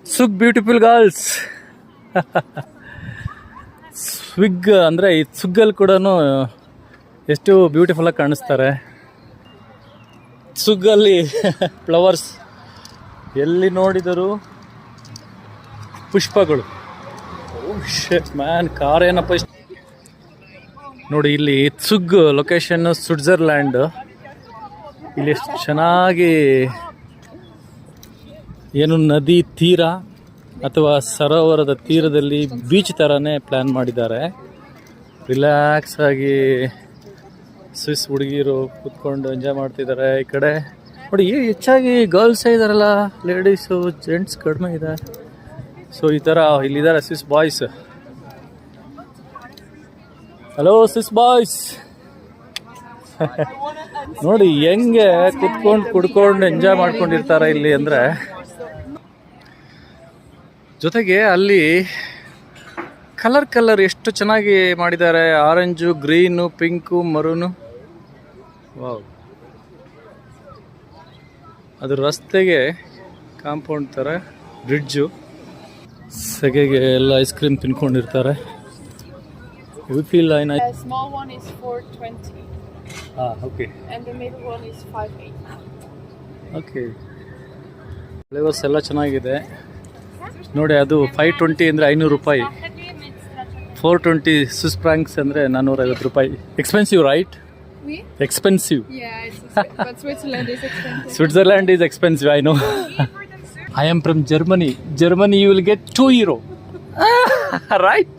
ಸುಗ್ beautiful girls. Swiggy ಅಂದರೆ ಈ ಸುಗ್ಗಲ್ಲಿ ಕೂಡ ಎಷ್ಟು ಬ್ಯೂಟಿಫುಲ್ಲಾಗಿ ಕಾಣಿಸ್ತಾರೆ. ಸುಗ್ಗಲ್ಲಿ ಫ್ಲವರ್ಸ್ ಎಲ್ಲಿ ನೋಡಿದರೂ ಪುಷ್ಪಗಳು. ಮ್ಯಾನ್ ಕಾರ್ ಏನಪ್ಪ ಇಷ್ಟು ನೋಡಿ. ಇಲ್ಲಿ ಸುಗ್ ಲೊಕೇಶನ್ ಸ್ವಿಟ್ಜರ್ಲ್ಯಾಂಡ್. ಇಲ್ಲಿ ಎಷ್ಟು ಚೆನ್ನಾಗಿ ಏನು ನದಿ ತೀರ ಅಥವಾ ಸರೋವರದ ತೀರದಲ್ಲಿ ಬೀಚ್ ಥರನೇ ಪ್ಲ್ಯಾನ್ ಮಾಡಿದ್ದಾರೆ. ರಿಲ್ಯಾಕ್ಸ್ ಆಗಿ ಸ್ವಿಸ್ ಹುಡುಗಿರು ಕೂತ್ಕೊಂಡು ಎಂಜಾಯ್ ಮಾಡ್ತಿದ್ದಾರೆ. ಈ ಕಡೆ ನೋಡಿ ಹೆಚ್ಚಾಗಿ ಗರ್ಲ್ಸೇ ಇದ್ದಾರಲ್ಲ, ಲೇಡೀಸು ಜೆಂಟ್ಸ್ ಕಡಿಮೆ ಇದೆ. ಸೊ ಈ ಥರ ಇಲ್ಲಿದ್ದಾರೆ Swiss boys. Hello Swiss boys. ನೋಡಿ ಹೆಂಗೆ ಕುಡ್ಕೊಂಡು ಎಂಜಾಯ್ ಮಾಡ್ಕೊಂಡಿರ್ತಾರೆ ಇಲ್ಲಿ ಅಂದರೆ. ಜೊತೆಗೆ ಅಲ್ಲಿ ಕಲರ್ ಎಷ್ಟು ಚೆನ್ನಾಗಿ ಮಾಡಿದ್ದಾರೆ. Orange, green, pink, maroon. Wow. ಅದು ರಸ್ತೆಗೆ ಕಾಂಪೌಂಡ್ ಥರ ಬ್ರಿಡ್ಜು. ಸೆಗೆಗೆ ಎಲ್ಲ ಐಸ್ ಕ್ರೀಮ್ ತಿನ್ಕೊಂಡಿರ್ತಾರೆ. We feel like The small one is 420. Okay. And the middle one is 580. Okay. Flavours ಎಲ್ಲ ಚೆನ್ನಾಗಿದೆ ನೋಡಿ. ಅದು 520 ಅಂದರೆ 500 ರೂಪಾಯಿ. 420 ಸ್ವಿಸ್ ಫ್ರಾಂಕ್ಸ್ ಅಂದರೆ 450 ರೂಪಾಯಿ. Expensive right? Oui? Expensive. Yeah, but Switzerland is expensive. Switzerland is expensive, I know. I am from Germany. Germany you will get €2. Right?